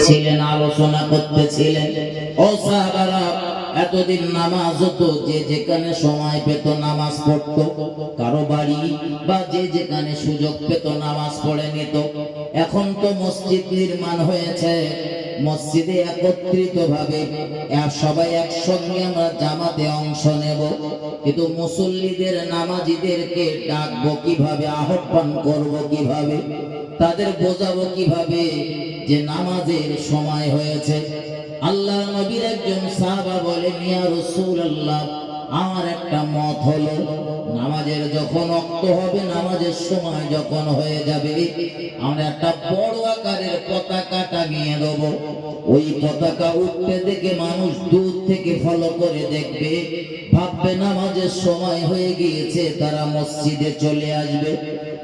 ছিলেন, আলোচনা করতেছিলেন। ও সাহাবারা, এতদিন নামাজ হতো, যে যেখানে সময় পেত নামাজ পড়তো, কারো বাড়ি বা যে যেখানে সুযোগ পেত নামাজ পড়ে নিত। এখন তো মসজিদ নির্মাণ হয়েছে, মসজিদে একত্রিত ভাবে সবাই একসঙ্গে আমরা জামাতে অংশ নেব, কিন্তু মুসল্লিদের নামাজিদেরকে ডাকবো কিভাবে, আহ্বান করব কিভাবে, তাদের বোঝাবো কিভাবে যে নামাজের সময় হয়েছে। আল্লাহ নবীর একজন সাহাবা বলেন, ইয়া রাসূলুল্লাহ, আমার একটা মত হলো, নামাজের যখন ওয়াক্ত হবে, নামাজের সময় যখন হয়ে যাবে, আমরা একটা বড় আকারের পতাকা টাঙিয়ে দেব। ওই পতাকা উঠতে দেখে মানুষ দূর থেকে ফলো করে দেখবে, ভাববে নামাজের সময় হয়ে গিয়েছে, তারা মসজিদে চলে আসবে।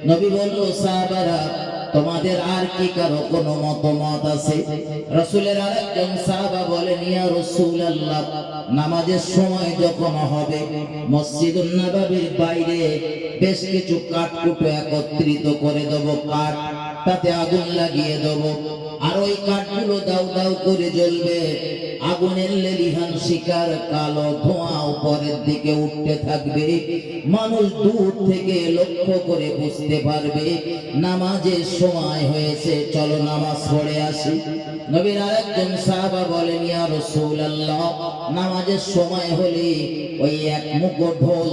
নবী বলল, সাহাবারা, তোমাদের আর কি কারো কোনো মতামত আছে? রাসূলের আরেকজন সাহাবা বলেন, ইয়া রাসূলুল্লাহ, নামাজের সময় যখন হবে, মসজিদুন নববীর বাইরে বেশ কিছু কাঠকুটো একত্রিত করে দেব, কাঠ, তাতে আগুন লাগিয়ে দেব, আর ওই কাঠগুলো দাউ দাউ করে জ্বলবে। আগুনের লেলিহান শিকার কালো ধোঁয়া উপরের দিকে উঠতে থাকবে। মানুষ দূর থেকে লক্ষ্য করে বুঝতে পারবে নামাজের সময় হয়েছে, চলো নামাজ পড়ে আসি। নবীর আরেকজন সাহাবা বলেন, ইয়া রাসূলুল্লাহ, নামাজের সময় হলে ওই এক মুখো ঢোল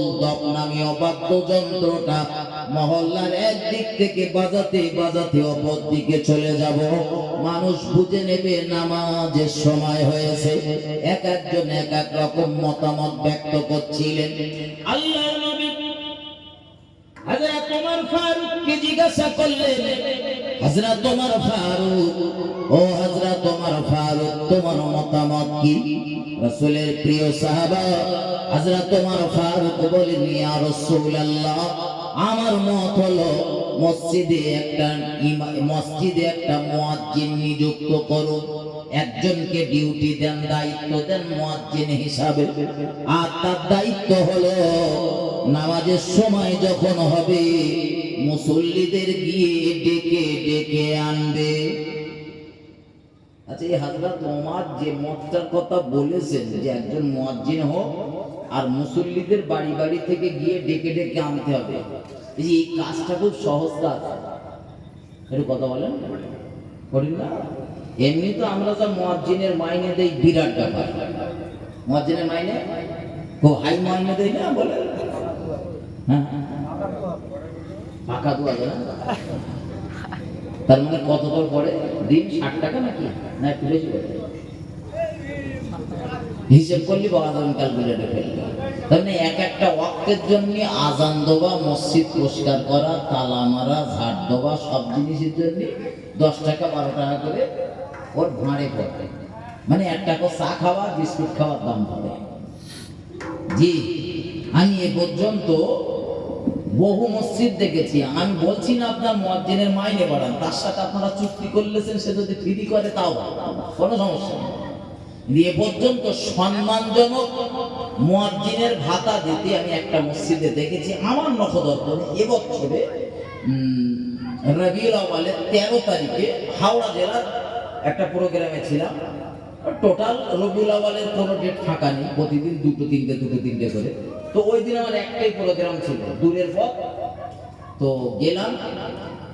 নামীয় বাদ্যযন্ত্রটা মহল্লার একদিক থেকে বাজাতে বাজাতে অপর দিকে চলে যাব, মানুষ বুঝে নেবে নামাজের সময় হয়েছে। এক একজন এক এক রকম মতামত ব্যক্ত করছিলেন। আল্লাহর নবী হযরত ওমর ফারুককে জিজ্ঞাসা করলেন, হযরত ওমর ফারুক, ও হযরত ওমর ফারুক, তোমার মতামত কি? রাসূলের প্রিয় সাহাবা হযরত ওমর ফারুক বলেন, ইয়া রাসূলুল্লাহ, আমার মত হলো মসজিদে একটা মুয়াজ্জিন নিযুক্ত করুন, একজনকে ডিউটি দেন, দায়িত্ব দেন মুয়াজ্জিন হিসাবে, আর তার দায়িত্ব হলো নামাজের সময় যখন হবে মুসল্লিদের গিয়ে ডেকে ডেকে আনবে। আচ্ছা, এই হযরত ওমর যে মতটার কথা বলেছেন যে একজন মুয়াজ্জিন হোক আর মুসল্লিদের বাড়ি বাড়ি থেকে গিয়ে ডেকে ডেকে আনতে হবে, এই কাজটা খুব সহজ কাজ। একটু কথা বলেন, করি না? এমনি তো আমরা তো মুয়াজ্জিনের মাইনে দেই বিরাট ব্যাপার, মুয়াজ্জিনের মাইনে খুব হাই মাইনে দেই না, বলে হ্যাঁ, পাকা দোয়া দেয় না। তার মানে কত করে পড়ে দিন? 60 টাকা নাকি, না একটু বেশি করে? হিসেব করলি বা আজান ক্যালকুলেটর ফেলবে। তার মানে এক একটা ওয়াক্তের জন্য আজান দেওয়া, মসজিদ পরিষ্কার করা, তালা মারা, ঝাড় দেওয়া, সব জিনিসের জন্য 10 টাকা 12 টাকা করে ওর ভাঁড়ে পড়ে। মানে একটা চা খাওয়া, বিস্কুট খাওয়ার দাম হবে। জি, আমি এ পর্যন্ত বহু মসজিদ দেখেছি। আমি বলছি না আপনার মুয়াজ্জিনের মাইনে বাড়ান, তার সাথে আপনারা চুক্তি করলেছেন, সে যদি ফ্রি করে তাও কোনো সমস্যা নেই। এ পর্যন্ত সম্মানজনক মুয়াজ্জিনের ভাতা দিতে আমি একটা মসজিদে দেখেছি আমার নখদর্পণে। এবছরে রবিউল আউয়ালের 13 তারিখে হাওড়া জেলার একটা প্রোগ্রামে ছিলাম। টোটাল রবিউল আউয়ালের কোনো ডেট ফাঁকা নেই, প্রতিদিন দুটো তিনটে করে। তো ওই দিন আমার একটাই প্রোগ্রাম ছিল, দূরের পথ। তো গেলাম,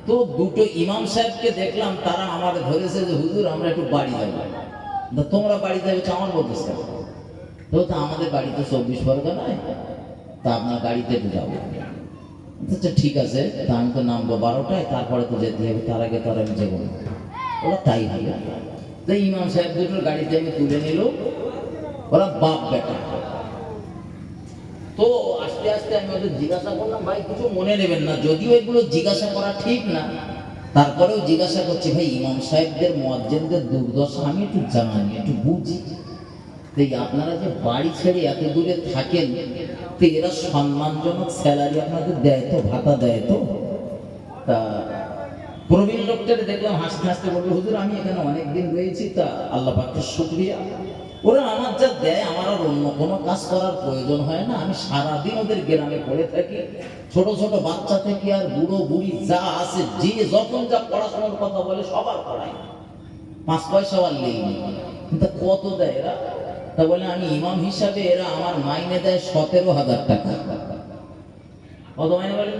তো দুটো ইমাম সাহেবকে দেখলাম, তারা আমার ধরেছে যে হুজুর আমরা একটু বাড়ি যাবো। তোমরা বাড়ি যাবে আমার বলতেছ কেন? তো আমাদের বাড়ি তো 24 পরগনায়, তা আপনার গাড়িতে একটু যাবো। আচ্ছা ঠিক আছে, তা আমি তো নামবো 12টায়, তারপরে তো যেতে হবে, তার আগে তো আর আমি যাবো না। ওরা তাই হবে। তো ইমাম সাহেব দুটোর গাড়িতে আমি তুলে নিল, ওরা বাপ বেটা। তো আস্তে আস্তে আমি ওদের জিজ্ঞাসা করলাম, ভাই কিছু মনে নেবেন না, যদিও এগুলো জিজ্ঞাসা করা ঠিক না, তারপরেও জিজ্ঞাসা করছি, ভাই ইমাম সাহেবদের মুয়াজ্জিনদের দুর্দশা আমি একটু জানি, একটু বুঝি। তো আপনারা যে বাড়ি ছেড়ে এত দূরে থাকেন, তো এরা সম্মানজনক স্যালারি আপনাদের দেয় তো, ভাতা দেয় তো? তা প্রবীণ লোকটারে দেখলাম হাসতে হাসতে বললো, হুজুর আমি এখানে অনেকদিন রয়েছি, তা আল্লাহ পাকের শুকরিয়া, ওরা আমার যা দেয় আমার আর অন্য কোনো কাজ করার প্রয়োজন হয় না। আমি সারাদিন ওদের গ্রামে পড়ে থাকি, ছোট ছোট বাচ্চা থেকে আর বুড়ো বুড়ি যা আছে, যে যখন যা পড়াশোনার কথা বলে সবার পড়াই। 5 পয়সা আনলেই কিন্তু কত দেয় এরা? তা বলে আমি ইমাম হিসাবে এরা আমার মাইনে দেয় 17,000 টাকা। কত মাইনে বলেন?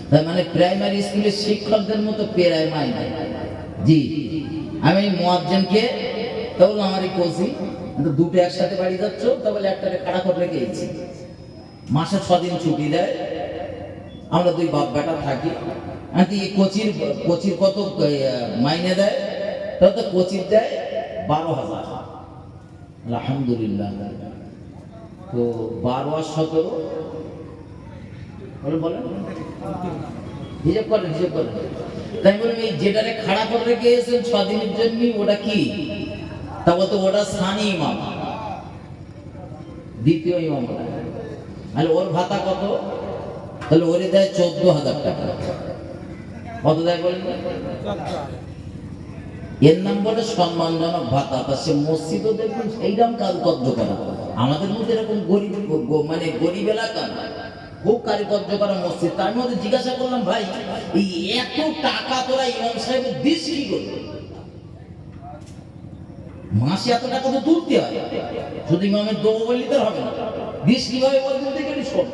তার মানে প্রাইমারি স্কুলের শিক্ষকদের মতো পেরায় মাইনে। জি, আমি মুয়াজ্জিনকে তখন আমারই কোচি দুটো একসাথে বাড়ি যাচ্ছ, তাহলে একটাকে খাড়া করে রেখেছি। মাসে 6 দিন ছুটি দেয়, আমরা 2 বাপ বেটা থাকি। কোচির কত মাইনে দেয়? তাও তো কোচির দেয় 12,000। আলহামদুলিল্লাহ। তো 12 আর 17 বলেন হিসাব করেন। তাই বলুন এই যেটারে খাড়া করে রেখেছেন 6 দিনের জন্য, ওটা কি? তা বলতো ওটা সানি ইমাম, দ্বিতীয় ইমাম। তাহলে ওর ভাতা কত? তাহলে ওরে দেয় 14,000 টাকা। কত দেয় বলেন? এর নাম বলে সম্মানজনক ভাতা। তা সে মসজিদও দেখবেন সেইরকম কারুকার্য করা। আমাদের মধ্যে এরকম গরিব এলাকা না, খুব কারুকার্য করা মসজিদ। তার মধ্যে জিজ্ঞাসা করলাম, ভাই এই এত টাকা তোরা ইমাম সাহেবের দিস কি করবে? মাসে এত টাকা তো তুলতে হয়, শুধু ইমামের দেবো বললে তো হবে না। দিস কিভাবে বলতে দেখে শোন।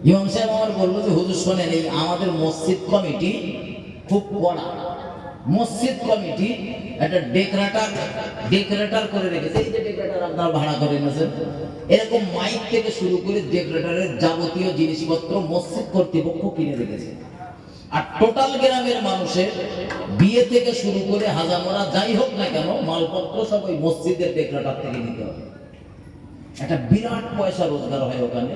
ইমাম সাহেব আমার বললো যে হুজুর শোনেন, এই আমাদের মসজিদ কমিটি খুব কড়া। মসজিদ কমিটি একটা ডেকরেটার করে রেখেছে। এই যে ডেকরেটার আপনারা ভাড়া করে এনেছেন, এরকম মাইক থেকে শুরু করে ডেকরেটারের যাবতীয় জিনিসপত্র মসজিদ কর্তৃপক্ষ কিনে রেখেছে। আর টোটাল গ্রামের মানুষের বিয়ে থেকে শুরু করে হাজামরা যাই হোক না কেন, মালপত্র সব ওই মসজিদের ডেকরেটার থেকে নিতে হবে। একটা বিরাট পয়সা রোজগার হয় ওখানে।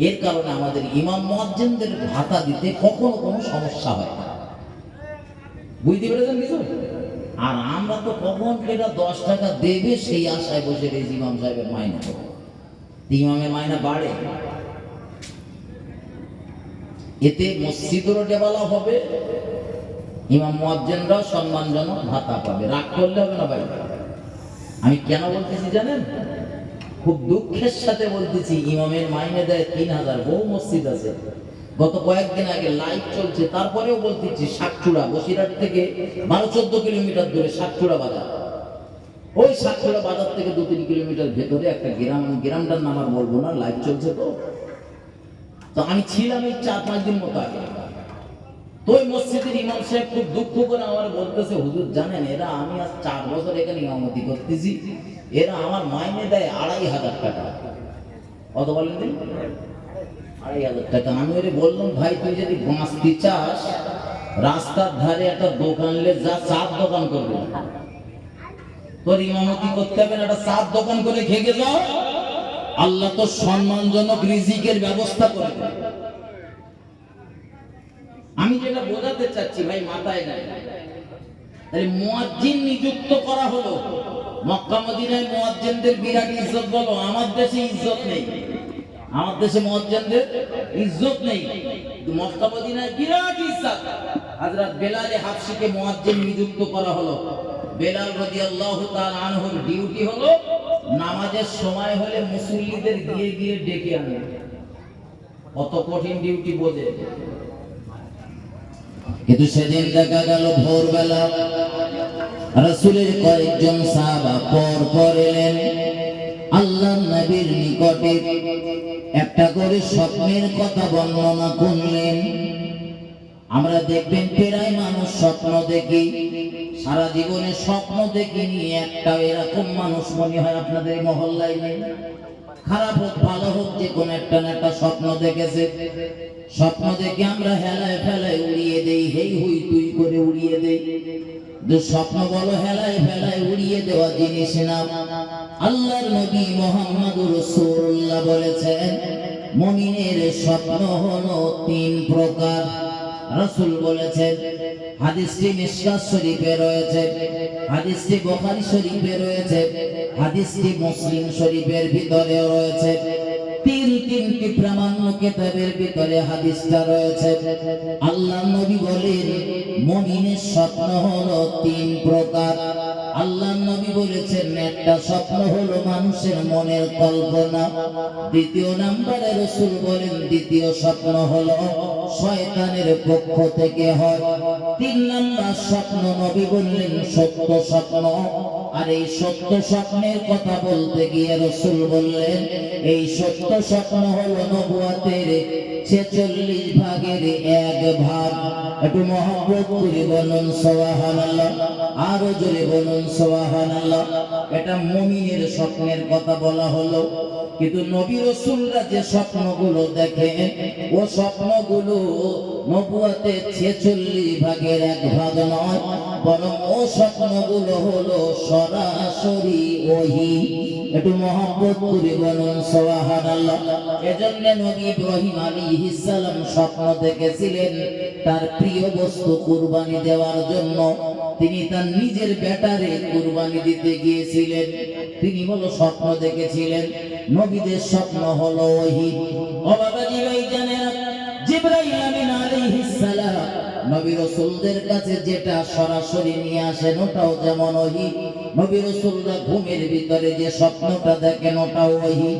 এর কারণে আমাদের ইমাম মুয়াজ্জিনদের ভাতা দিতে কখনো কোনো সমস্যা হয় না। বুঝতে পেরেছেন কিছু? আর আমরা তো কখন এটা 10 টাকা দেবে সেই আশায় বসে রয়েছি ইমাম সাহেবের মাইনা। ইমামের মাইনা বাড়ে, এতে মসজিদেরও ডেভেলপ হবে, ইমাম মুয়াজ্জিনরাও সম্মানজনক ভাতা পাবে। রাগ করলে হবে না ভাই। আমি কেন বলতেছি জানেন? খুব দুঃখের সাথে বলতেছি, ইমামের মাইনে দেয় 3,000। বহু মসজিদ আছে, গত কয়েকদিন আগে লাইভ চলছে, তারপরেও বলতেছি সাতচুড়া, বসিরহাট থেকে 12-14 কিলোমিটার দূরে সাতচুড়া বাজার। ওই সাতচুড়া বাজার থেকে 2-3 কিলোমিটার ভেতরে একটা গ্রামটার নাম আর বলবো না, লাইভ চলছে। তো আমি ছিলাম এই 4-5 দিন মতো আগে। তো ওই মসজিদের ইমাম সাহেব খুব দুঃখ করে আমার বলতেছে, হুজুর জানেন এরা, আমি আজ 4 বছর এখানে ইমামতি করতেছি, এরা আমার মাইনে দেয় 2,500 টাকা। কত বলেন? 2,500 টাকা। আমি ওরে বললাম, ভাই তুই যদি বাঁচতে চাস, রাস্তার ধারে একটা দোকান লে যা, চার দোকান করবে। তোর ইমামতি করতে হবে না, একটা চার দোকান করে খেয়ে যাও, আল্লাহ তো সম্মানজনক রিজিকের ব্যবস্থা করে দেবে। আমি যেটা বোঝাতে চাচ্ছি ভাই, মাথায় নাই। তাহলে মুয়াজ্জিন নিযুক্ত করা হলো। মক্কা মদিনায় মুয়াজ্জিনদের বিরাট ইজ্জত বলো, আমার দেশে ইজ্জত নেই। আমার দেশে মুয়াজ্জিনদের ইজ্জত নেই, মক্কা মদিনায় বিরাট ইজ্জত। হযরত বেলাল হাবশিকে মুয়াজ্জিন নিযুক্ত করা হলো। বেলাল রাদিয়াল্লাহু তাআলা আনহুর ডিউটি হলো নামাজের সময় হলে মুসল্লিদের গিয়ে গিয়ে ডেকে আনে। কত কঠিন ডিউটি বোঝে। কিন্তু সেদিন দেখা গেল ভোরবেলা রাসূলের কয়েকজন সাহাবা পর এলেন আল্লাহর নবীর নিকটে, একটা করে স্বপ্নের কথা বর্ণনা করলেন। আমরা দেখবেন প্রায় মানুষ স্বপ্ন দেখি, সারা জীবনে স্বপ্ন দেখিনি একটা এরকম মানুষ মনে হয় আপনাদের মহল্লায় নেই। খারাপ হোক ভালো হোক, যে কোনো একটা না একটা স্বপ্ন দেখেছে। স্বপ্ন দেখে আমরা হেলায় ফেলায় উড়িয়ে দেই, হেই হুই তুই করে উড়িয়ে দেই। স্বপ্ন বলো হেলায় ফেলায় উড়িয়ে দেওয়া জিনিস না। আল্লাহর নবী মুহাম্মদুর রাসূলুল্লাহ বলেছেন, মুমিনের স্বপ্ন হলো 3 প্রকার। রাসূল বলেছেন, হাদিসটি মিশকাত শরীফে রয়েছে, হাদিসটি বুখারী শরীফে রয়েছে, হাদিসটি মুসলিম শরীফের ভিতরে রয়েছে। তিনটি প্রামাণ্য কিতাবের ভিতরে হাদিসটা রয়েছে। আল্লাহ নবী বলেন মুমিনের স্বপ্ন হলো তিন প্রকার। আল্লাহ নবী বলেছেন একটা স্বপ্ন হলো মানুষের মনের কল্পনা, দ্বিতীয় নম্বরে রাসূল বলেন দ্বিতীয় স্বপ্ন হলো শয়তানের পক্ষ থেকে হয়, তিন নম্বর স্বপ্ন নবী বললেন সত্য স্বপ্ন। আর এই সত্য স্বপ্নের কথা বলতে গিয়ে রাসূল বললেন এই সত্য স্বপ্ন হলো নবুয়তের 46 ভাগের এক ভাগ। একটু মহব্বত করে বলুন সুবহানাল্লাহ, আরো জোরে বলুন সুবহানাল্লাহ। এটা মুমিনের স্বপ্নের কথা বলা হলো, কিন্তু নবী রাসূলরা যে স্বপ্নগুলো দেখেন ও স্বপ্নগুলো নবুয়তের 46 ভাগের এক ভাগ নয়, বরং ও স্বপ্নগুলো হলো সরাসরি ওহী। একটু মহব্বত করে বলুন সুবহানাল্লাহ। এজন্য নবী ইব্রাহিম আলাইহিস সালাম স্বপ্ন দেখেছিলেন তার প্রিয় বস্তু কুরবানি দেওয়ার জন্য। তিনি তার নিজের বেটারে কুরবানি দিতে গিয়েছিলেন, তিনি হলো স্বপ্ন দেখেছিলেন। নবীদের স্বপ্ন হলো ওহী। ও বাবাজি ভাই জানেন, জিবরাইল আমিন আলাইহিস সালাম নবী রাসূলদের কাছে যেটা সরাসরি নিয়ে আসেন ওটাও যেমন ওহী। নবী রাসূলরা ঘুমের ভিতরে যে স্বপ্নটা দেখেন ওটাও ওহী।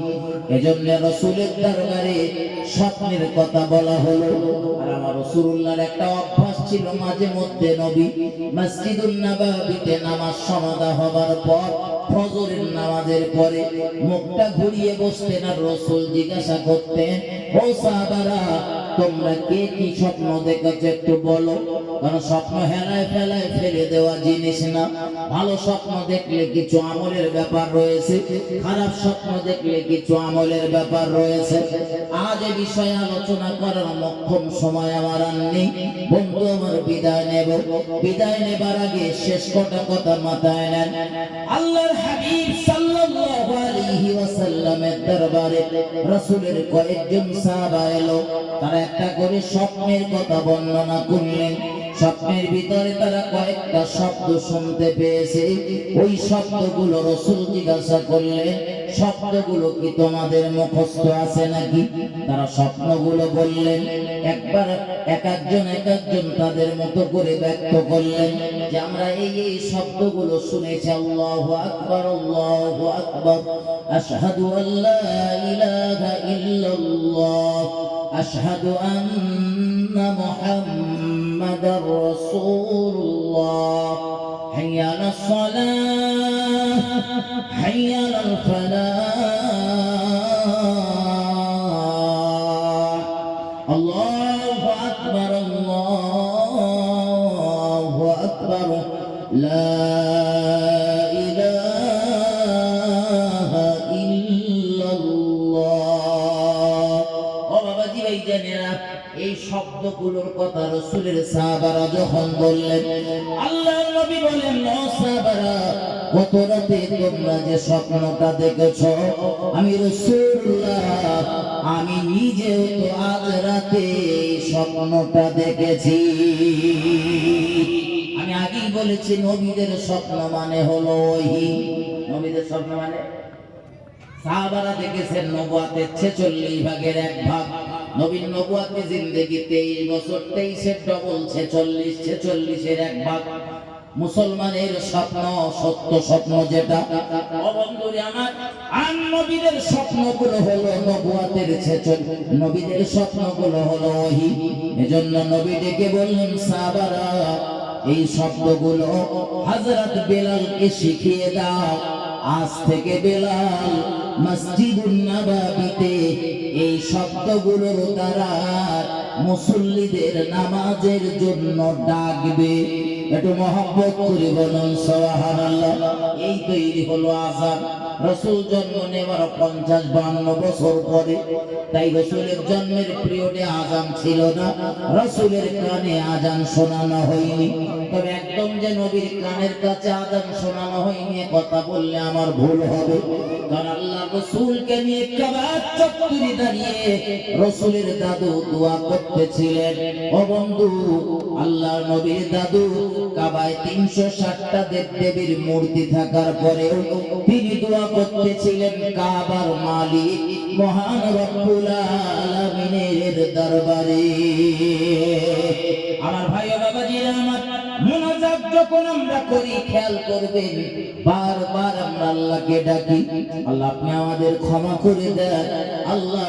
এজন্য রাসূলের দরবারে স্বপ্নের কথা বলা হলো। আর আমার রাসূলুল্লাহর একটা অভ্যাস ছিল, মাঝে মধ্যে নবী মসজিদুন নববীতে নামাজ সমাদা হবার পর ফজরের নামাজের পরে মুখটা ঘুরিয়ে বসতেন আর রাসূল জিজ্ঞাসা করতেন, ও সাহাবারা তোমরা কে কি স্বপ্ন দেখেছো একটু বলো। কারণ স্বপ্ন হেলায় ফেলায় ফেলে দেওয়া জিনিস না। ভালো স্বপ্ন দেখলে কিছু আমলের ব্যাপার রয়েছে, খারাপ স্বপ্ন দেখলে কিছু আমলের ব্যাপার রয়েছে। আজ এই বিষয়ে আলোচনা করার মক্ষম সময় আমার আর নেই। বন্ধু আমার বিদায় নেব, বিদায় নেবার আগে শেষ কটা কথা মাথায় নেন। আল্লাহর হাবিব সাল্লাল্লাহু আলাইহি ওয়াসাল্লামের দরবারে রাসূলের কয়েকজন সাহাবা এলো, তারা একটা করে স্বপ্নের কথা বর্ণনা করলেন। স্বপ্নের ভিতরে তারা কয়েকটা শব্দ শুনতে পেয়েছে। ওই শব্দগুলো রাসূল জিজ্ঞাসা করলেন, শব্দগুলো কি তোমাদের মুখস্থ আছে নাকি? তারা স্বপ্নগুলো বললেন, একবার এক একজন তাদের মতো করে ব্যক্ত করলেন যে আমরা এই শব্দগুলো শুনেছি। আল্লাহু আকবার, আল্লাহু আকবার, আশহাদু আল্লা ইলাহা ইল্লাল্লাহ, আশহাদু আন্না মুহাম্মাদার রাসূলুল্লাহ, হাইয়া আলাস সালাহ, হাইয়া আলাল ফালাহ, আল্লাহু আকবার, আল্লাহু আকবার, লা ইলাহা ইল্লাল্লাহ। ও বাবাজি ভাই জানেরা, এই শব্দগুলোর কথা রাসূলের সাহাবারা যখন বললেন, আল্লাহর নবী বলেন, ও সাহাবারা গত রাতে তোমরা যে স্বপ্নটা দেখেছো, আমি রাসূলুল্লাহ আমি নিজেও তো আজ রাতে স্বপ্নটা দেখেছি। আমি আগেই বলেছি নবীদের স্বপ্ন মানে হলো ওহী। নবীদের স্বপ্ন মানে সাহাবারা দেখেছেন নবুয়তের 46 ভাগের এক ভাগ। নবীর নবুয়তের জিন্দেগি 23 বছর, 23 ডবল 46, 46 এক ভাগ। মুসলমানের স্বপ্ন সত্য স্বপ্ন যেটা, বন্ধুরে আমার, আর নবীদের স্বপ্নগুলো হলো নবুয়তের 46, নবীদের স্বপ্নগুলো হলো ওহী। এজন্য নবী ডেকে বললেন, সাহাবারা এই শব্দগুলো হযরত বেলালকে শিখিয়ে দাও। আজ থেকে বেলাল মসজিদুন নববীতে এই শব্দগুলোর দ্বারা মুসল্লিদের নামাজের জন্য ডাকবে। একটু মহব্বত করে বলুন সুবহানাল্লাহ। এই তৈরি হলো আযান। রাসূল জন্ম নেওয়ার 50-52 বছর পরে, তাই রাসূলের জন্মের পিরিয়ডে আযান ছিল না, রাসূলের কানে আযান শোনানো হয়নি। তবে একদম যে নবীর কানের কাছে আযান শোনানো হয়নি কথা বললে আমার ভুল হবে। কারণ আল্লাহ রাসূলকে নিয়ে কাবার চত্বরে দাঁড়িয়ে রাসূলের দাদু দোয়া করতেছিলেন। ও বন্ধু, আল্লাহর নবীর দাদু কাবায় ৩৬০টা দেবদেবীর মূর্তি থাকার পরেও তিনি দোয়া করতেছিলেন কাবার মালিক মহান রব্বুল আলামিনের দরবারে। আমার ভাই ও বাবাজিরা আমার, মুনাজাত যখন আমরা করি খেয়াল করবেন, বারবার আমরা আল্লাহকে ডাকি, আল্লাহ আপনি আমাদের ক্ষমা করে দেন, আল্লাহ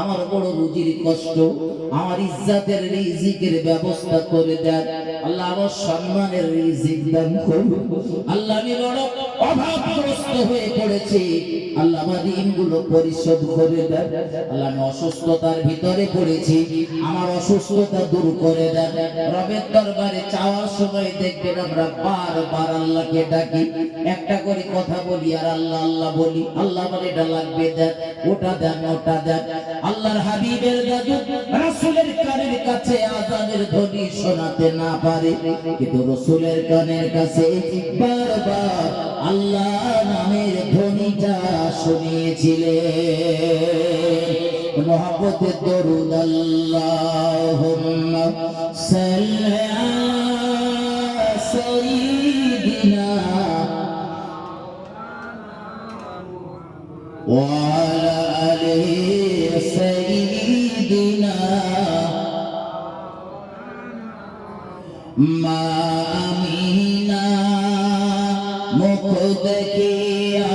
আমার বড় রুজির কষ্ট, আমার ইজ্জতের রিজিকের ব্যবস্থা করে দেন, আল্লাহ আমার সম্মানের রিজিক দান করুন, আল্লাহ আমি বড় অভাবগ্রস্ত হয়ে পড়েছি, আল্লাহ আমার ঋণগুলো পরিশোধ করে দেন, আল্লাহ আমি অসুস্থতার ভিতরে পড়েছি, আমার অসুস্থতা দূর করে দেন। রবের দরবারে চাওয়ার সময় দেখবেন আমরা বারবার আল্লাহকে ডাকি, একটা করে কথা বলি আর আল্লাহ আল্লাহ বলি, আল্লাহ আমার এটা লাগবে দেন, ওটা দেন, ওটা দেন। আল্লাহর হাবিবের দাদু রাসূলের কানের কাছে আযানের ধ্বনি শোনাতে না পারে, কিন্তু রাসূলের কানের কাছে বারবার আল্লাহ নামের ধ্বনিটা শুনিয়েছিলেন। মুহাব্বতের দরুদ আল্লাহুম্মা সাল্লি আলা সাইয়্যিদিনা ওয়া আলা আলি সাইয়্যিদিনা মা আমিনা মুখ দেখিয়া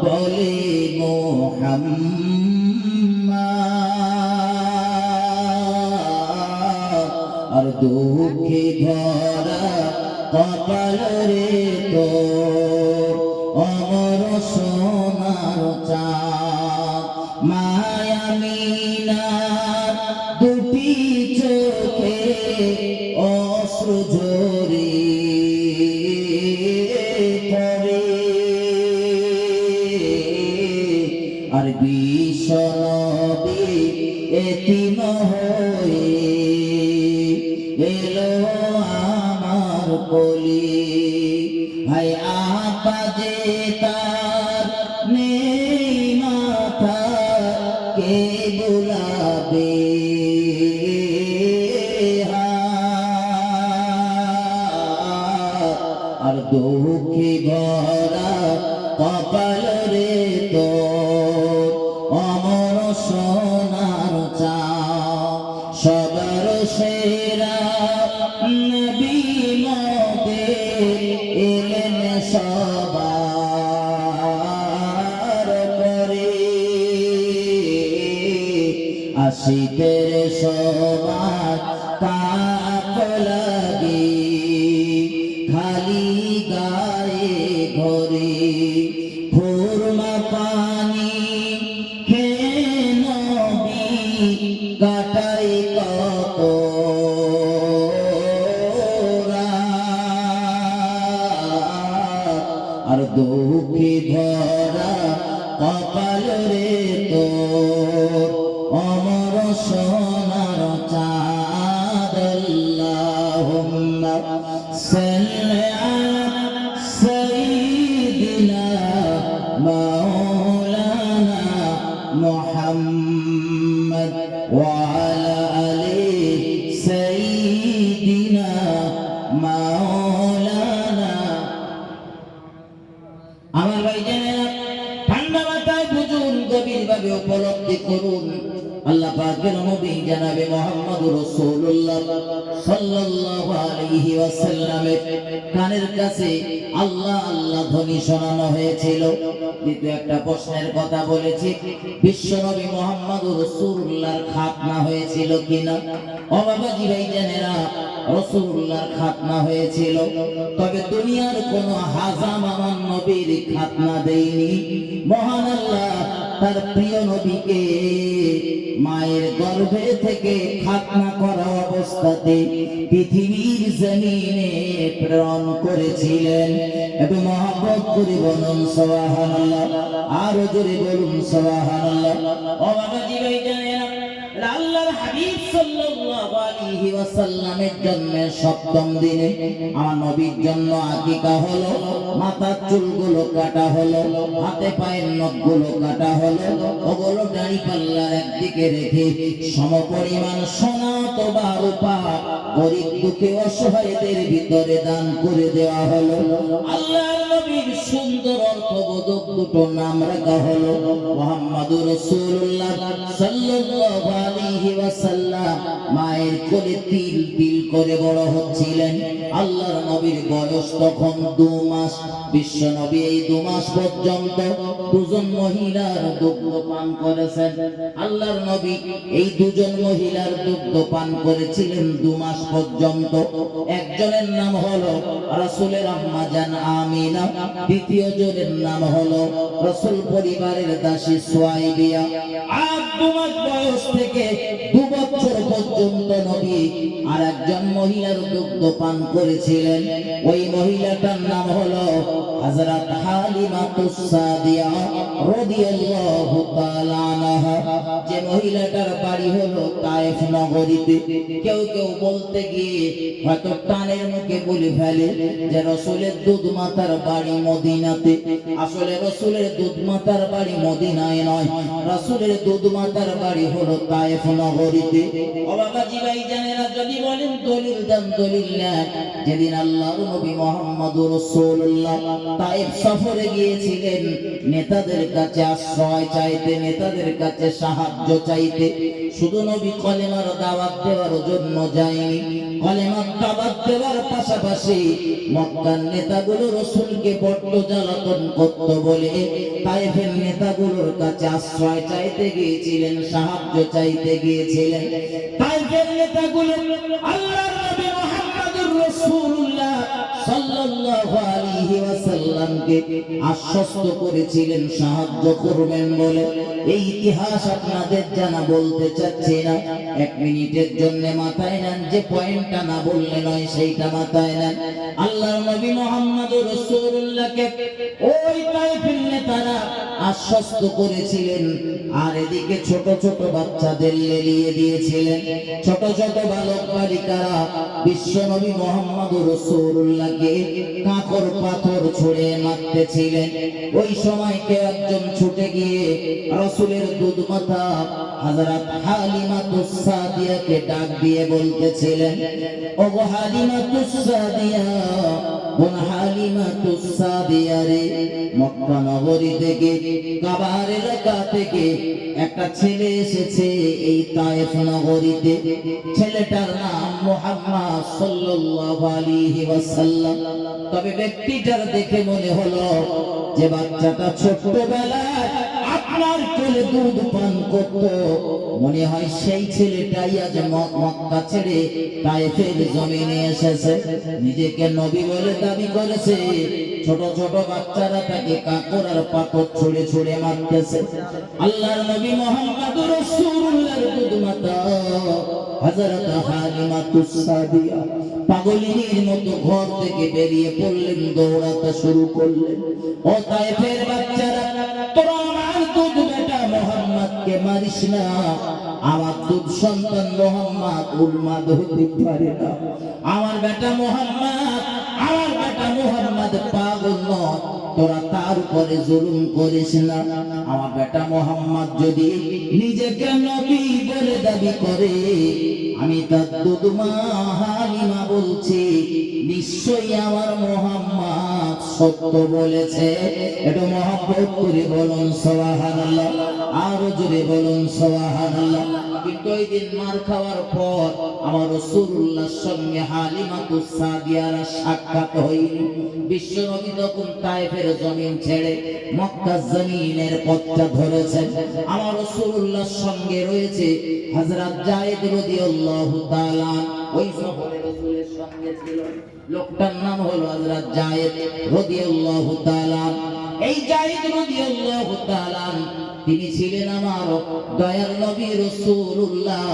বলে মুহাম্মদ, আর দুঃখে ভরা কপাল রে তোর অমর সোনার চাঁদ, মায়ামিনার দুটি চোখে অশ্রু ঝরে পড়ে, আর বিশ্ব নবী এতিম হয়ে এলো আমার কোলে, ভাই আপা যে তার নেই মাথা কে বুলাবে, আর দুঃখে ভরা কপাল রে তোর অমর সোনার চাঁদ, সবার সেরা নবী মোদের এলেন সবার পরে, আশিকের সবার পাপ লাগে খালি গায়ে ঘরে, খুরমা পানি খেয়ে নবী কাটাই কত রাত, আর দুঃখে ভরা কপাল রে তোর অমর সোনার চাঁদ। আল্লাহুম্মা সাল্লি আলা সাইয়্যিদিনা মাওলানা মুহাম্মদ ওয়া আলা আলি সাইয়্যিদিনা মাওলানা। আমার ভাইজানেরা, ঠান্ডা মাথায় বুঝুন, গভীরভাবে উপলব্ধি করুন, আল্লাহ পাকের নবী জনাবে মুহাম্মদুর রাসূলুল্লাহ সাল্লাল্লাহু আলাইহি ওয়াসাল্লামের কানের কাছে আল্লাহ আল্লাহ ধ্বনি শোনানো হয়েছিল। দ্বিতীয় একটা প্রশ্নের কথা বলেছি, বিশ্ব নবী মুহাম্মদুর রাসূলুল্লাহর খাতনা হয়েছিল কিনা? ও বাবাজি ভাইজানেরা, রাসূলুল্লাহর খাতনা হয়েছিল, তবে দুনিয়ার কোন হাজাম আমার নবীর খাতনা দেয়নি। মহান আল্লাহ তার প্রিয় নবীকে মায়ের গর্ভে থেকে খাতনা করা অবস্থাতে পৃথিবীর জমিনে প্রেরণ করেছিলেন। এবং মহব্বত করে বলুন সুবহানাল্লাহ, আরো জোরে বলুন সুবহানাল্লাহ। ও বাবাজি ভাইজানেরা, আল্লাহর হাবিব সাল্লাল্লাহু আলাইহি ওয়াসাল্লামের জন্মের 7ম দিনে আমার নবীর জন্য আকিকা হলো, মাথার চুলগুলো কাটা হলো, হাতে পায়ের নখগুলো কাটা হলো, ওগুলো দাড়ি পাল্লার একদিকে রেখে সমপরিমাণ সোনা অথবা রূপা গরিব দুঃখী অসহায়দের ভিতরে দান করে দেওয়া হলো। আল্লাহর নবীর সুন্দর অর্থবোধক দুটো নাম রাখা হলো মুহাম্মাদুর রাসূলুল্লাহ সাল্লাল্লাহু আলাইহি ওয়াসাল্লাম। মায়ের কোলে তিল তিল করে বড় হচ্ছিলেন। আল্লাহর নবীর বয়স তখন 2 মাস। বিশ্ব নবী এই 2 মাস পর্যন্ত দুজন মহিলার দুগ্ধ পান করেছেন। আল্লাহর নবী এই দুজন মহিলার দুগ্ধ পান করেছিলেন 2 মাস পর্যন্ত। একজনের নাম হলো রাসূলের আম্মা জান আমিনা, দ্বিতীয় জনের নাম হলো রাসূল পরিবারের দাসী সুয়াইবিয়া। আর 2 মাস বয়স থেকে 2 বছর পর্যন্ত নবী আর একজন মহিলার দুগ্ধ পান করেছিলেন। ওই মহিলাটার নাম হলো হযরত হালিমাতুস সাদিয়া রাদিয়াল্লাহু তাআলা আনহা। যে মহিলাটার বাড়ি হলো তায়েফ নগরীতে। কেউ কেউ বলতে গিয়ে হয়তো টানের মুখে বলে ফেলে যে রাসূলের দুধ মাতার বাড়ি মদিনাতে। আসলে রাসূলের দুধ মাতার বাড়ি মদিনায় নয়, রাসূলের দুধ মাতার বাড়ি হলো তায়েফ নগরীতে। ও বাবাজি ভাই জানেরা, যদি বলেন দলিল দান দলিল নেন। যেদিন আল্লাহর নবী মুহাম্মদুর রাসূলুল্লাহ তায়েফ সফরে গিয়েছিলেন নেতাদের কাছে আশ্রয় চাইতে, নেতাদের কাছে সাহায্য চাইতে, শুধু নবী কলেমার দাওয়াত দেওয়ার জন্য যায়নি। কলেমার দাওয়াত দেওয়ার পাশাপাশি মক্কার নেতাগুলো রাসূলকে বড্ড জ্বালাতন করত বলে তায়েফের নেতাগুলোর কাছে আশ্রয় চাইতে গিয়েছিলেন, সাহায্য চাইতে গিয়েছিলেন। তায়েফের নেতাগুলো আল্লাহর নবী মুহাম্মদুর রাসূলুল্লাহ সাল্লাল্লাহু আলাইহি ওয়াসাল্লামকে আশ্বস্ত করেছিলেন সাহায্য করবেন বলে। এই ইতিহাস আপনাদের জানা বলতে চাচ্ছি না, 1 মিনিটের জন্য মাথায় নেন। যে পয়েন্টটা না বললে নয় সেইটা মাথায় নেন। আল্লাহর নবী মুহাম্মদুর রাসূলুল্লাহকে ওই তায়েফের নেতারা আশ্বস্ত করেছিলেন, আর এদিকে ছোট ছোট বাচ্চাদের লেলিয়ে দিয়েছিলেন। ছোট ছোট বালক বালিকারা বিশ্ব নবী মুহাম্মদুর রাসূলুল্লাহকে কাঁকর পাথর ছুঁড়ে মারতেছিলেন। ওই সময় কেউ একজন ছুটে গিয়ে রাসূলের দুধ মাতা হযরত হালিমাতুস সাদিয়াকে ডাক দিয়ে বলতেছিলেন, ওগো হালিমাতুস সাদিয়া, বোন হালিমাতুস সাদিয়া রে, মক্কা নগরী থেকে কাবার এলাকা থেকে একটা ছেলে এসেছে এই তায়েফ নগরীতে। ছেলেটার নাম মুহাম্মদ সাল্লাল্লাহু আলাইহি ওয়াসাল্লাম। তবে ব্যক্তিটার দেখে মনে হলো যে বাচ্চাটা ছোটবেলায় আপনার কোলে দুধ পান করত। মনে হয় সেই ছেলেটাই আজ মক্কা ছেড়ে তায়েফের জমিনে এসেছে। নিজেকে নবী বলে দাবি করেছে। ছোট ছোট বাচ্চারা তাকে কাঁকর আর পাথর ছুঁড়ে ছুঁড়ে মারতেছে। আল্লাহর নবী মুহাম্মদুর রাসূলুল্লাহর দুধ মাতা হযরত হালিমাতুস সাদিয়া পাগলিনীর মতো ঘর থেকে বেরিয়ে পড়লেন, দৌড়াতে শুরু করলেন। ও তায়েফের বাচ্চারা, তোরা আমার দুধ বেটা মুহাম্মদকে মারিস না। আমার দুধ সন্তান মুহাম্মদ উন্মাদ হতে পারে না। আমার বেটা মুহাম্মদ পাগল নয়, তোরা তার উপরে জুলুম করিস না। আমার বেটা মুহাম্মদ যদি নিজেকে নবী বলে দাবি করে, আমি তার দুধ মা হালিমা বলছি, নিশ্চয়ই আমার মুহাম্মদ সত্য বলেছে। একটু মহব্বত করে বলুন সুবহানাল্লাহ, আরো জোরে বলুন সুবহানাল্লাহ। কিন্তু ওই দিন মার খাওয়ার পর আমার রাসূলুল্লাহর সঙ্গে হালিমাতুস সাদিয়ার সাক্ষাৎ হয়নি। বিশ্ব নবী তখন তায়েফের জমিন ছেড়ে মক্কার জমিনের পথটা ধরেছেন। আমার রাসূলুল্লাহর সঙ্গে রয়েছে হযরত যায়েদ রাদিয়াল্লাহু তাআলা। ওই সফরে রাসূলের সঙ্গে ছিল লোকটার নাম হলো হযরত যায়েদ রাদিয়াল্লাহু তাআলা। এই যায়েদ রাদিয়াল্লাহু তাআলা তিনি ছিলেন আমার দয়ার নবী রাসূলুল্লাহ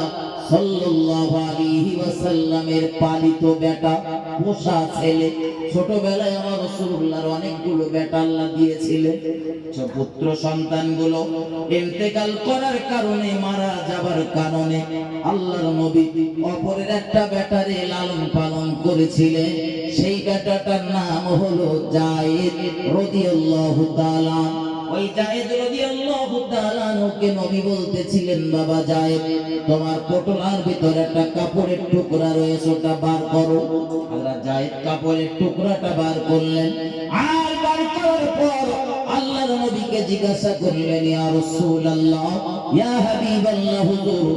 সাল্লাল্লাহু আলাইহি ওয়াসাল্লামের পালিত বেটা। পোষা ছেলে। ছোটবেলায় আমার রাসূলুল্লাহর অনেকগুলো বেটা আল্লাহ দিয়েছিলেন। পুত্র সন্তানগুলো ইন্তেকাল করার কারণে, মারা যাবার কারণে আল্লাহর নবী অপরের একটা বেটারে লালন পালন করেছিলেন। সেই বেটাটার নাম হলো যায়েদ রাদিয়াল্লাহু তাআলা। ওই যায়েদ রাদিয়াল্লাহু তাআলা ওকে নবী বলতেছিলেন, বাবা যায়েদ, তোমার পটলার ভিতরে একটা কাপড়ের টুকরা রয়েছে, ওটা বার করো। হযরত যায়েদ কাপড়ের টুকরাটা বার করলেন। আর বার করার পর আল্লাহর নবীকে জিজ্ঞাসা করলেন, ইয়া রাসূলুল্লাহ, ইয়া হাবিবাল্লাহ, হুজুর,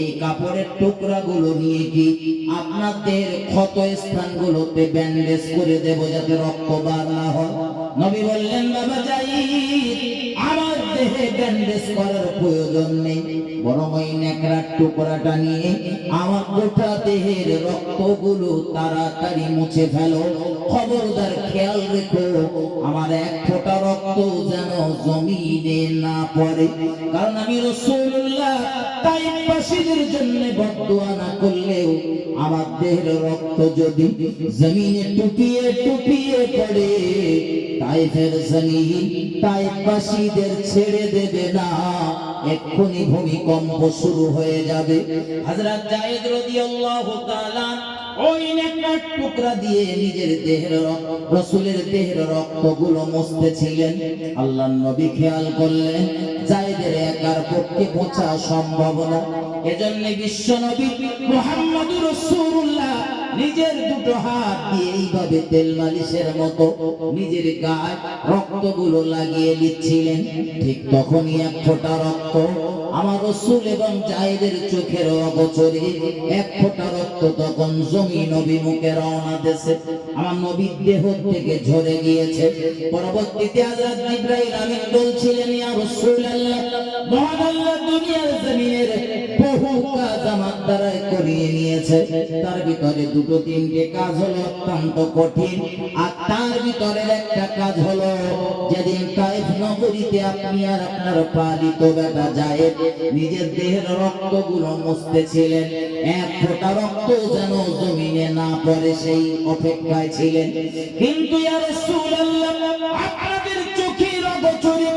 এই কাপড়ের টুকরাগুলো নিয়ে কি আপনাদের ক্ষত স্থানগুলোতে ব্যান্ডেজ করে দেব যাতে রক্ত বার না হয়? নবী বললেন, বাবা যায়েদ, আমার দেহে ব্যান্ডেজ করার প্রয়োজন নেই, বরং ওই নেকড়ার টুকরাটা নিয়ে আমার গোটা দেহের রক্তগুলো তাড়াতাড়ি মুছে ফেলো। খবরদার খেয়াল রেখো আমার এক ফোঁটা রক্ত যেন জমিনে না পড়ে, কারণ আমি রাসূলুল্লাহ তাইফবাসীদের জন্য বদদুয়া না করলেও আমার দেহের রক্ত যদি জমিনে টুপিয়ে টুপিয়ে পড়ে, তাইফের জমিন তাইফবাসীদের ছেড়ে দেবে না, এক্ষুনি ভূমিকম্প শুরু হয়ে যাবে। হযরত যায়েদ রাদিয়াল্লাহু তাআলা ওই নেকড়ার টুকরা দিয়ে নিজের দেহের রাসূলের দেহের রক্তগুলো মুছতেছিলেন। আল্লাহর নবী খেয়াল করলেন যায়েদের একার পক্ষে পৌঁছা সম্ভব না, এজন্য বিশ্ব নবী মুহাম্মদুর রাসূলুল্লাহ নিজের দুটো হাত দিয়ে এইভাবে তেল মালিশের মতো নিজের গায়ে রক্তগুলো লাগিয়ে দিচ্ছিলেন। ঠিক তখনই এক ফোঁটা রক্ত আমার রাসূল এবং যায়েদের চোখের অগোচরে এক ফোঁটা রক্ত তখন জমিন অভিমুখে রওনা দিয়েছে, আমার নবীর দেহ থেকে ঝরে গিয়েছে। পরবর্তীতে হযরত জিবরাইল আমিন বলছিলেন, ইয়া রাসূলুল্লাহ, মহান আল্লাহ দুনিয়ার জমিনের বহু কাজ আমার দ্বারা করিয়ে নিয়েছে, তার ভিতরে দুটো তিনটে কাজ হলো অত্যন্ত কঠিন, আর তার ভিতরে একটা কাজ হলো যেদিন তাইফ নগরীতে আপনি আর আপনার পালিত বেটা যায়েদ নিজের দেহের রক্তগুলো মুছতেছিলেন, এক ফোঁটা রক্ত যেন জমিনে না পড়ে সেই অপেক্ষায় ছিলেন। কিন্তু ইয়া রাসূলুল্লাহ, আপনাদের চোখের অগোচরে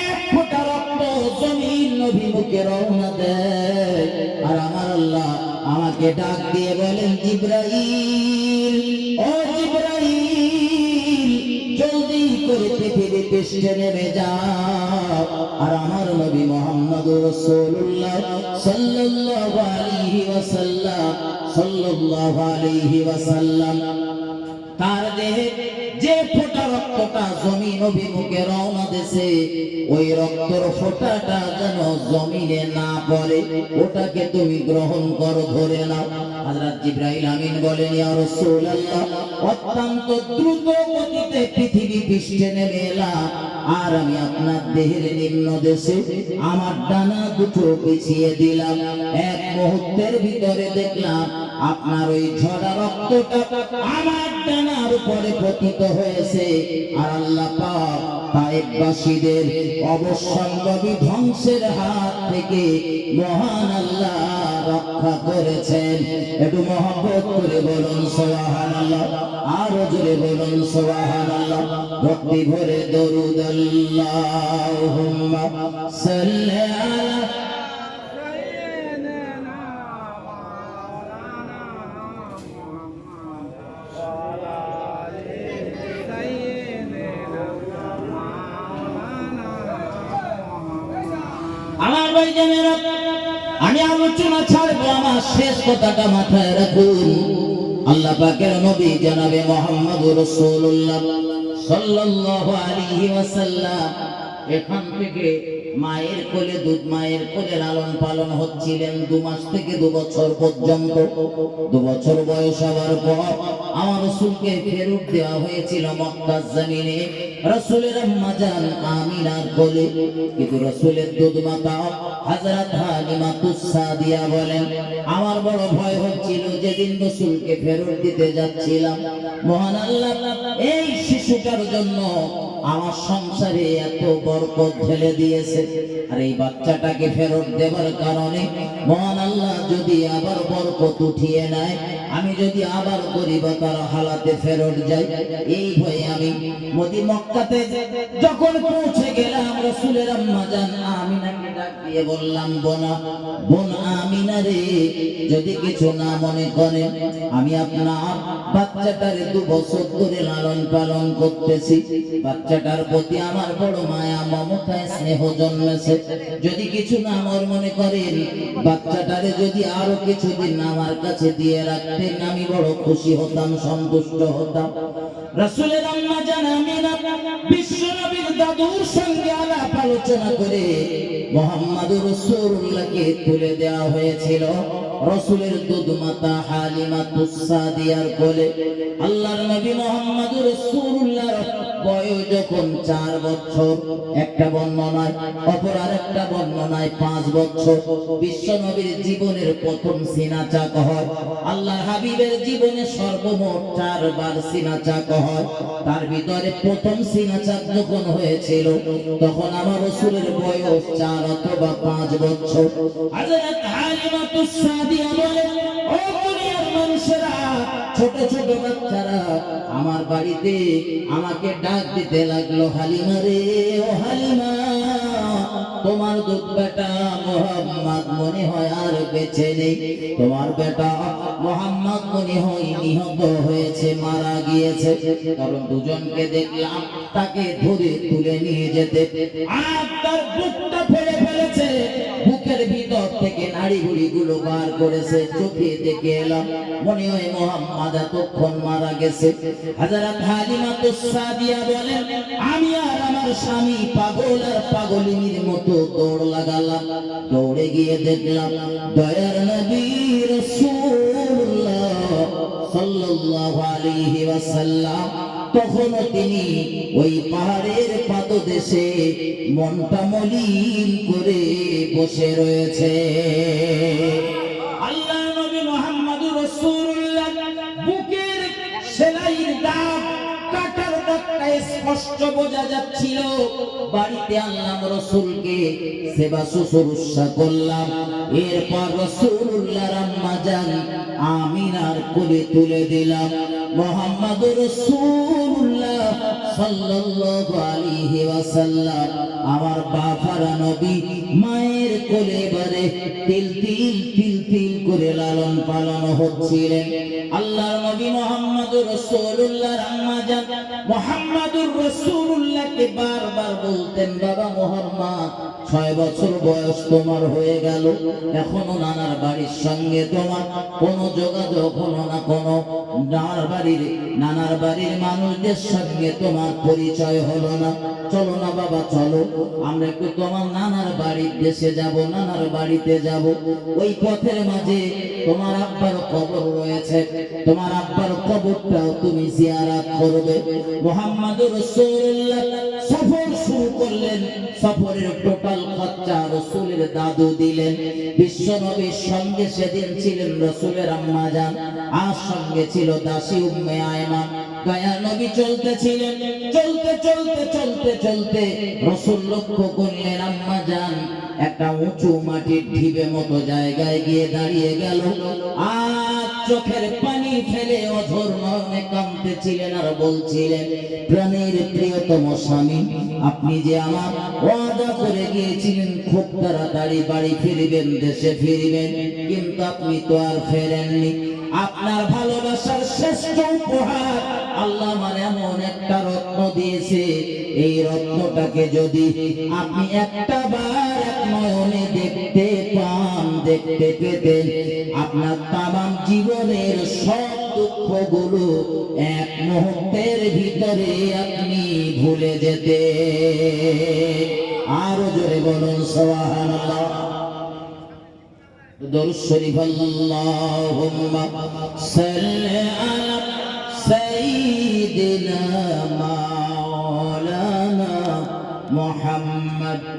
এক ফোঁটা রক্ত জমিন অভিমুখে রওনা দেয়, আর আমার আল্লাহ আমাকে ডাক দিয়ে বলেন, জিবরাইল, ও জিবরাইল, জলদি করে পৃথিবী পৃষ্ঠে নেমে যাও, আর আমার নবী মুহাম্মদুর রাসূলুল্লাহ সাল্লাল্লাহু আলাইহি ওয়াসাল্লাম তার দেহে যে ফোঁটা রক্তটা জমিন অভিমুখে রওনা দিয়েছে, ওই রক্তের ফোঁটাটা যেন জমিনে না পড়ে, ওটাকে তুমি গ্রহণ করো, ধরে নাও। হযরত জিবরাইল আমিন বলেন, ইয়া রাসূলুল্লাহ, অত্যন্ত দ্রুত গতিতে পৃথিবী পৃষ্ঠে নেমে এলাম, আর আমি আপনার দেহের নিম্ন দেশে আমার ডানা দুটো পিছিয়ে দিলাম। এক মুহূর্তের ভিতরে দেখলাম আপনার ওই ঝরা রক্তটা আমার ডানার উপরে পতিত হয়েছে, আর আল্লাহ পাক তাইফবাসীদের অবশ্যম্ভাবী ধ্বংসের হাত থেকে মহান আল্লাহ রক্ষা করেছেন। একটু মহব্বত করে বলুন সুবহানাল্লাহ, আরো জোরে বলুন সুবহানাল্লাহ, ভক্তি ভরে দরুদ আল্লাহুম্মা সাল্লি আলা আমার ভাইজানেরা। আমি আলোচনা ছাড়বো, আমার শেষ কথাটা মাথায় রাখুন। আল্লাহ পাকের নবী জনাবে মুহাম্মদুর রাসূলুল্লাহ সাল্লাল্লাহু আলাইহি ওয়াসাল্লাম এখান থেকে মায়ের কোলে মায়ের কোলে লালন পালন হচ্ছিলেন 2 মাস থেকে 2 বছর পর্যন্ত। 2 বছর বয়স হওয়ার পর আমার রাসূলকে ফেরত দেওয়া হয়েছিল মক্কার জমিনে রাসূলের আম্মা জান আমিনার কোলে। কিন্তু রাসূলের দুধ মাতা হযরত হালিমাতুস সাদিয়া বলেন, আমার বড় ভয় হচ্ছিল যেদিন রাসূলকে ফেরত দিতে যাচ্ছিলাম, মহান আল্লাহ এই শিশুটার জন্য আমার সংসারে এত বরকত ঢেলে দিয়েছে। আর এই বাচ্চাটাকে ফেরত দেবার কারণে মহান আল্লাহ যদি আবার বরকত উঠিয়ে নেয়, আমি যদি আবার গরিবতার হালাতে ফেরত যাই, এই ভয়ে আমি মক্কাতে যখন পৌঁছে গেলাম, রাসূলের আম্মা জান আমিনাকে ডাক দিয়ে বললাম, বোন আমিনা রে, যদি কিছু না মনে করেন, আমি আপনার বাচ্চাটারে 2 বছর ধরে লালন পালন করতেছি। বাচ্চাটার প্রতি আমার বড় মায়া মমতা স্নেহ জন্মেছে। যদি কিছু না মনে করেন, বাচ্চাটারে যদি আরো কিছুদিন আমার কাছে দিয়ে রাখতেন, আমি বড় খুশি হতাম, সন্তুষ্ট হতাম। রাসূলের আম্মা জান আমিনা বিশ্বনবীর দাদুর সঙ্গে আলাপ আলোচনা করে মুহাম্মদুর রাসূলুল্লাহকে তুলে দেওয়া হয়েছিল রাসূলের দুধ মাতা হালিমাতুস সাদিয়ার কোলে। আল্লাহর নবী মুহাম্মদুর রাসূলুল্লাহর বয়স যখন 4 বছর, একটা বর্ণনায়, অপর আরেকটা বর্ণনায় 5 বছর, বিশ্বনবীর জীবনের প্রথম সিনাচাক হয়। আল্লাহর হাবিবের জীবনে সর্বমোট 4 বার সিনাচাক হয়। তার ভিতরে প্রথম সিনাচাক যখন হয়েছিল, তখন আমার রাসূলের বয়স 4 অথবা 5 বছর। হযরত হালিমাতুস সাদিয়া বলেন, ও দুনিয়ার মানুষেরা, ছোট ছোট বাচ্চারা আমার বাড়িতে আমাকে ডাক দিতে লাগলো, হালিমা রে, ও হালিমা, তোমার দুধ বেটা মুহাম্মদ মনে হয় আর বেঁচে নেই, তোমার বেটা মুহাম্মদ মনে হয় নিহত হয়েছে, মারা গিয়েছে। কারণ দুজনকে দেখলাম তাকে ধরে তুলে নিয়ে যেতে, আর তার বুকটা ফেলে ফেলেছে, বুকের ভিতর থেকে নাড়িভুড়ি গুলো বার করেছে। চোখে দেখে এলাম মনে হয় মুহাম্মদ এতক্ষণ মারা গেছে। হযরত হালিমাতুস সাদিয়া বলেন, আমি আর আমার স্বামী পাগল আর পাগলিনীর মতো দৌড় লাগালাম। দৌড়ে গিয়ে দেখলাম দয়ার নবী রাসূলুল্লাহ সাল্লাল্লাহু আলাইহি ওয়াসাল্লাম তখনও তিনি ওই পাহাড়ের পাদদেশে মনটা মলিন করে বসে রয়েছে। আল্লাহ নবী মুহাম্মদুর রাসূলুল্লাহ বুকের সেলাইয়ের দাগ, কাটার দাগটা স্পষ্ট বোঝা যাচ্ছিল। বাড়িতে আনলাম রাসূলকে, সেবা শুশ্রূষা করলাম। এরপর রাসূলুল্লাহর আম্মা জান আমিনার কোলে তুলে দিলাম। মুহাম্মদুর রাসূলুল্লাহ সাল্লাল্লাহু আলাইহি ওয়াসাল্লাম আমার বাফারা নবী মায়ের কোলে বারে তিল তিল তিল তিল করে লালন পালন হচ্ছিলেন। আল্লাহর নবী মুহাম্মদুর রাসূলুল্লাহর আম্মা জান মুহাম্মদুর রাসূলুল্লাহকে বারবার বলতেন, বাবা মুহাম্মদ, 6 বছর বয়স তোমার হয়ে গেল, এখনো নানার বাড়ির সঙ্গে তোমার কোনো যোগাযোগ হলো না, কোনো নানার বাড়ির মানুষদের সঙ্গে তোমার পরিচয় হলো না। চলো না বাবা, চলো আমরা একটু তোমার নানার বাড়ির দেশে যাব, নানার বাড়িতে যাব। ওই পথের মাঝে তোমার আব্বার কবর রয়েছে, তোমার আব্বার কবরটাও তুমি জিয়ারত করবে। মুহাম্মদুর রাসূলুল্লাহ সফর শুরু করলেন। সফরের টোটাল খরচা রাসূলের দাদু দিলেন। বিশ্বনবীর সঙ্গে সেদিন ছিলেন রাসূলের আম্মা জান, আর সঙ্গে ছিল দাসী উম্মে আয়মা। গায়া নবী চলতেছিলেন। চলতে চলতে চলতে চলতে রাসূল লক্ষ্য করলেন আম্মা জান একটা উঁচু মাটির ঢিবে মতো জায়গায় গিয়ে দাঁড়িয়ে গেল, আর চোখের পানি ফেলে অঝোর মর্মে কাঁদতেছিলেন আর বলছিলেন, প্রাণের প্রিয়তম স্বামী, আপনি যে আমার ওয়াদা করে গিয়েছিলেন খুব তাড়াতাড়ি বাড়ি ফিরবেন, দেশে ফিরবেন, কিন্তু আপনি তো আর ফেরেননি। আপনার ভালোবাসার শ্রেষ্ঠ উপহার আল্লাহ আমার এমন একটা রত্ন দিয়েছে, এই রত্নটাকে যদি আপনি একটা বার এক নয়নে দেখতে পান, দেখতে পেতেন, আপনার তামাম জীবনের সব দুঃখগুলো এক মুহূর্তের ভিতরে আপনি ভুলে যেতে। আরো জোরে বলুন সুবহানাল্লাহ। দরুদ শরীফ, আল্লাহুম্মা সাল্লি আলা সাইয়্যিদিনা